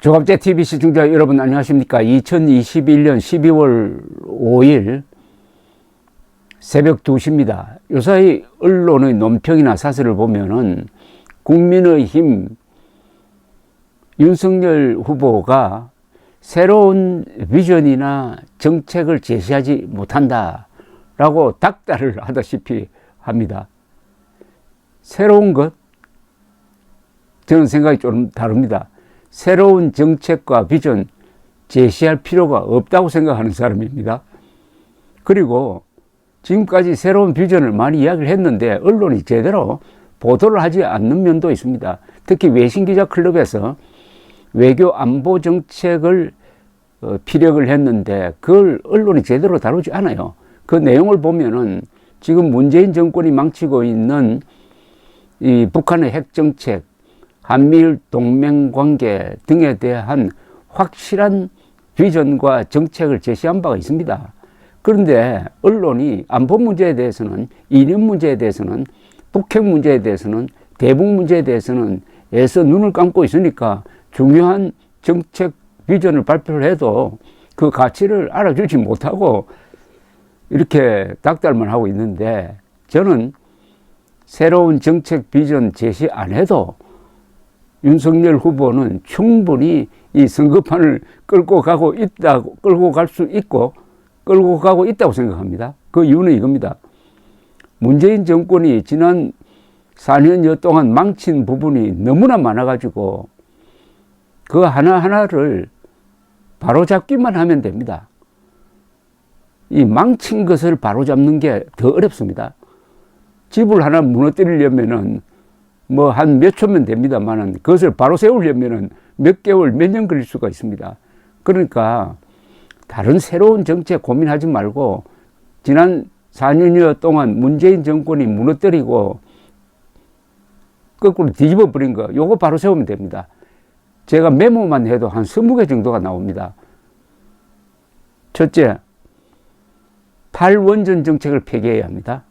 조갑제 TV 시청자 여러분 안녕하십니까? 2021년 12월 5일 새벽 2시입니다. 요사이 언론의 논평이나 사설을 보면은 국민의힘 윤석열 후보가 새로운 비전이나 정책을 제시하지 못한다라고 닥달을 하다시피 합니다. 새로운 것? 저는 생각이 좀 다릅니다. 새로운 정책과 비전 제시할 필요가 없다고 생각하는 사람입니다. 그리고 지금까지 새로운 비전을 많이 이야기를 했는데 언론이 제대로 보도를 하지 않는 면도 있습니다. 특히 외신기자클럽에서 외교 안보 정책을 피력을 했는데 그걸 언론이 제대로 다루지 않아요. 그 내용을 보면은 지금 문재인 정권이 망치고 있는 이 북한의 핵정책, 한미일 동맹관계 등에 대한 확실한 비전과 정책을 제시한 바가 있습니다. 그런데 언론이 안보 문제에 대해서는, 이념 문제에 대해서는, 북핵 문제에 대해서는, 대북 문제에 대해서는 애써 눈을 감고 있으니까 중요한 정책 비전을 발표를 해도 그 가치를 알아주지 못하고 이렇게 닥달만 하고 있는데, 저는 새로운 정책 비전 제시 안 해도 윤석열 후보는 충분히 이 선거판을 끌고 가고 있다고 생각합니다. 그 이유는 이겁니다. 문재인 정권이 지난 4년여 동안 망친 부분이 너무나 많아가지고 그 하나하나를 바로잡기만 하면 됩니다. 이 망친 것을 바로잡는 게 더 어렵습니다. 집을 하나 무너뜨리려면은 뭐 한 몇 초면 됩니다만은 그것을 바로 세우려면은 몇 개월, 몇 년 걸릴 수가 있습니다. 그러니까 다른 새로운 정책 고민하지 말고 지난 4년여 동안 문재인 정권이 무너뜨리고 거꾸로 뒤집어 버린 거, 요거 바로 세우면 됩니다. 제가 메모만 해도 한 20개 정도가 나옵니다. 첫째, 탈원전 정책을 폐기해야 합니다.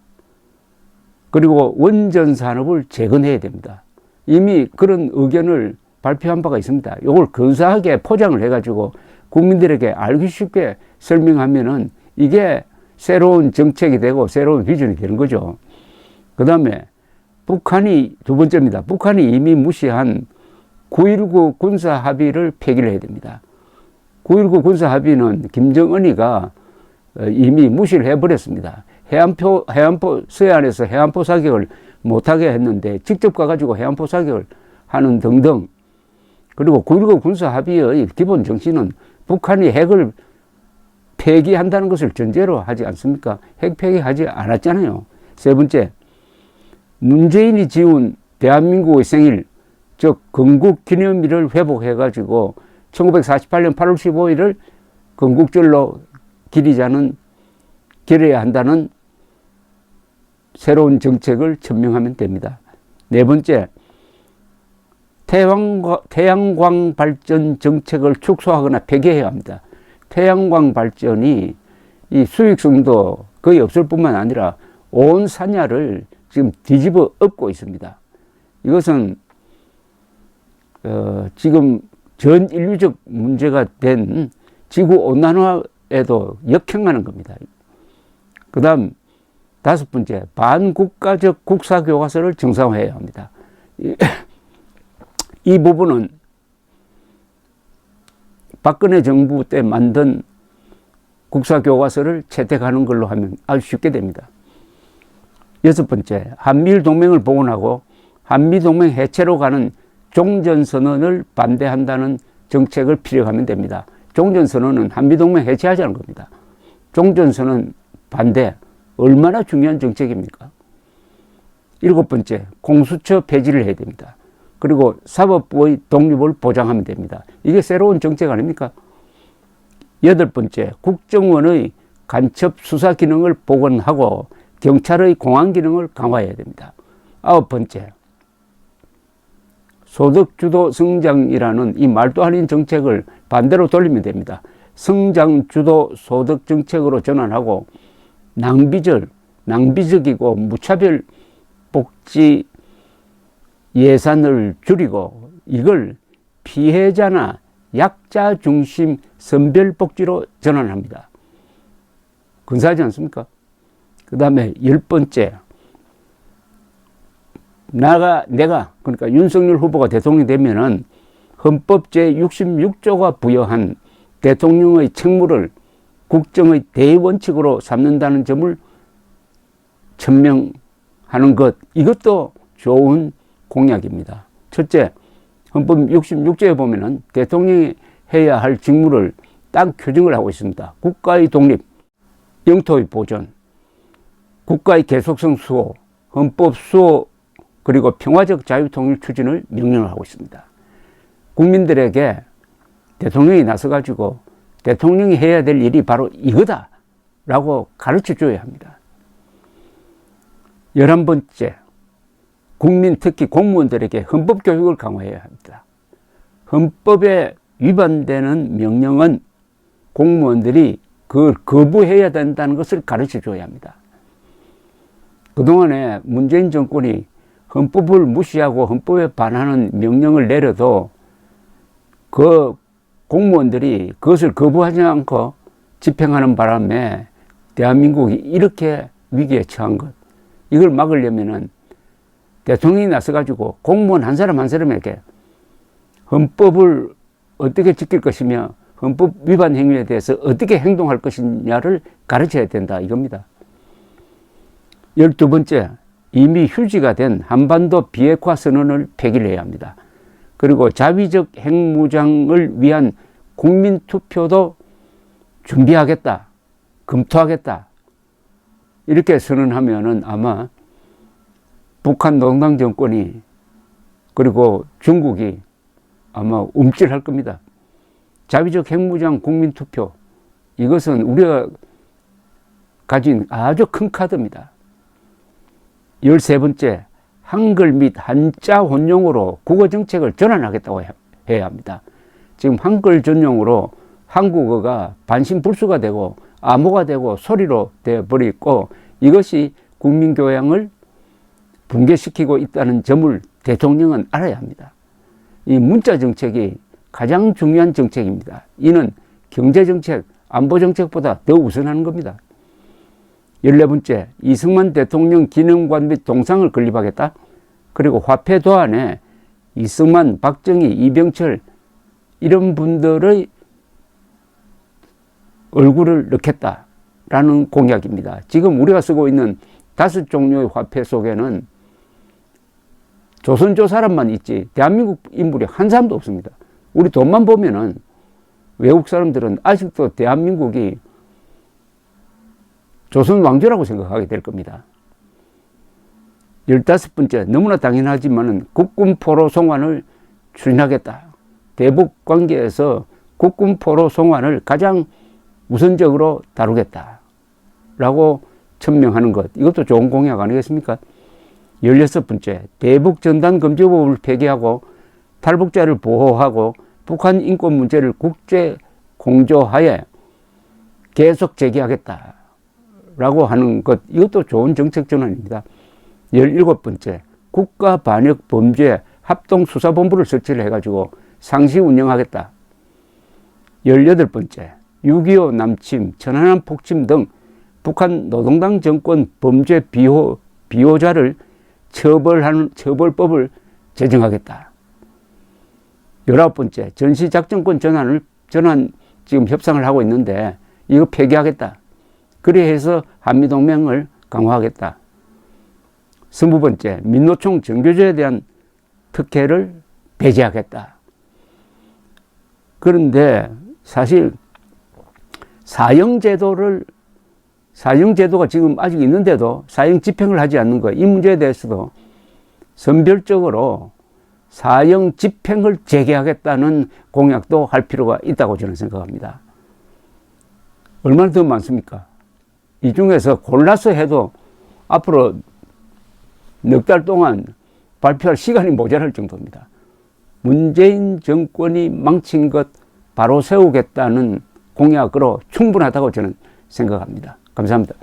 그리고 원전 산업을 재건해야 됩니다. 이미 그런 의견을 발표한 바가 있습니다. 이걸 근사하게 포장을 해가지고 국민들에게 알기 쉽게 설명하면은 이게 새로운 정책이 되고 새로운 비전이 되는 거죠. 그 다음에 북한이 두 번째입니다. 북한이 이미 무시한 9.19 군사 합의를 폐기를 해야 됩니다. 9.19 군사 합의는 김정은이가 이미 무시를 해버렸습니다. 해안포 서해안에서 해안포 사격을 못하게 했는데 직접 가가지고 해안포 사격을 하는 등등. 그리고 9.19 군사 합의의 기본 정신은 북한이 핵을 폐기한다는 것을 전제로 하지 않습니까? 핵 폐기하지 않았잖아요. 세 번째, 문재인이 지은 대한민국의 생일, 즉 건국기념일을 회복해가지고 1948년 8월 15일을 건국절로 기려야 한다는 새로운 정책을 천명하면 됩니다. 네 번째, 태양광 발전 정책을 축소하거나 폐기해야 합니다. 태양광 발전이 이 수익성도 거의 없을 뿐만 아니라 온 산야를 지금 뒤집어 엎고 있습니다. 이것은 지금 전 인류적 문제가 된 지구온난화에도 역행하는 겁니다. 그 다음 다섯 번째, 반국가적 국사교과서를 정상화해야 합니다. 이 부분은 박근혜 정부 때 만든 국사교과서를 채택하는 걸로 하면 아주 쉽게 됩니다. 여섯 번째, 한미일 동맹을 복원하고 한미동맹 해체로 가는 종전선언을 반대한다는 정책을 피력하면 됩니다. 종전선언은 한미동맹 해체하자는 겁니다. 종전선언 반대, 얼마나 중요한 정책입니까? 일곱 번째, 공수처 폐지를 해야 됩니다. 그리고 사법부의 독립을 보장하면 됩니다. 이게 새로운 정책 아닙니까? 여덟 번째, 국정원의 간첩 수사 기능을 복원하고 경찰의 공안 기능을 강화해야 됩니다. 아홉 번째, 소득주도 성장이라는 이 말도 아닌 정책을 반대로 돌리면 됩니다. 성장주도 소득 정책으로 전환하고 낭비적이고 무차별 복지 예산을 줄이고 이걸 피해자나 약자 중심 선별복지로 전환합니다. 근사하지 않습니까? 그 다음에 10번째, 내가 그러니까 윤석열 후보가 대통령이 되면은 헌법 제66조가 부여한 대통령의 책무를 국정의 대원칙으로 삼는다는 점을 천명하는 것, 이것도 좋은 공약입니다. 첫째, 헌법 66조에 보면은 대통령이 해야 할 직무를 딱 규정을 하고 있습니다. 국가의 독립, 영토의 보존, 국가의 계속성 수호, 헌법 수호, 그리고 평화적 자유통일 추진을 명령을 하고 있습니다. 국민들에게 대통령이 나서가지고 대통령이 해야 될 일이 바로 이거다 라고 가르쳐 줘야 합니다. 11번째, 국민 특히 공무원들에게 헌법 교육을 강화해야 합니다. 헌법에 위반되는 명령은 공무원들이 그걸 거부해야 된다는 것을 가르쳐 줘야 합니다. 그동안에 문재인 정권이 헌법을 무시하고 헌법에 반하는 명령을 내려도 그 공무원들이 그것을 거부하지 않고 집행하는 바람에 대한민국이 이렇게 위기에 처한 것, 이걸 막으려면은 대통령이 나서가지고 공무원 한 사람 한 사람에게 헌법을 어떻게 지킬 것이며 헌법 위반 행위에 대해서 어떻게 행동할 것이냐를 가르쳐야 된다, 이겁니다. 12번째, 이미 휴지가 된 한반도 비핵화 선언을 폐기를 해야 합니다. 그리고 자위적 핵무장을 위한 국민투표도 준비하겠다, 검토하겠다, 이렇게 선언하면은 아마 북한 노동당 정권이 그리고 중국이 아마 움찔할 겁니다. 자위적 핵무장 국민투표, 이것은 우리가 가진 아주 큰 카드입니다. 13번째, 한글 및 한자 혼용으로 국어정책을 전환하겠다고 해야 합니다. 지금 한글 전용으로 한국어가 반신불수가 되고 암호가 되고 소리로 되어버리고 이것이 국민교양을 붕괴시키고 있다는 점을 대통령은 알아야 합니다. 이 문자정책이 가장 중요한 정책입니다. 이는 경제정책, 안보정책보다 더 우선하는 겁니다. 14번째, 이승만 대통령 기념관 및 동상을 건립하겠다. 그리고 화폐 도안에 이승만, 박정희, 이병철 이런 분들의 얼굴을 넣겠다라는 공약입니다. 지금 우리가 쓰고 있는 5종류의 화폐 속에는 조선조 사람만 있지 대한민국 인물이 한 사람도 없습니다. 우리 돈만 보면은 외국 사람들은 아직도 대한민국이 조선 왕조라고 생각하게 될 겁니다. 15번째, 너무나 당연하지만은 국군 포로 송환을 추진하겠다. 대북 관계에서 국군 포로 송환을 가장 우선적으로 다루겠다 라고 천명하는 것, 이것도 좋은 공약 아니겠습니까? 16번째, 대북 전단 금지법을 폐기하고 탈북자를 보호하고 북한 인권 문제를 국제 공조하에 계속 제기하겠다 라고 하는 것, 이것도 좋은 정책 전환입니다. 17번째, 국가반역범죄 합동수사본부를 설치를 해가지고 상시 운영하겠다. 18번째, 6.25 남침, 천안함 폭침 등 북한 노동당 정권 범죄 비호자를 처벌하는 처벌법을 제정하겠다. 19번째, 전시작전권 전환 지금 협상을 하고 있는데 이거 폐기하겠다. 그래 해서 한미동맹을 강화하겠다. 20번째, 민노총 정교조에 대한 특혜를 배제하겠다. 그런데 사실 사형제도가 지금 아직 있는데도 사형 집행을 하지 않는 것, 이 문제에 대해서도 선별적으로 사형 집행을 재개하겠다는 공약도 할 필요가 있다고 저는 생각합니다. 얼마나 더 많습니까? 이 중에서 골라서 해도 앞으로 넉 달 동안 발표할 시간이 모자랄 정도입니다. 문재인 정권이 망친 것 바로 세우겠다는 공약으로 충분하다고 저는 생각합니다. 감사합니다.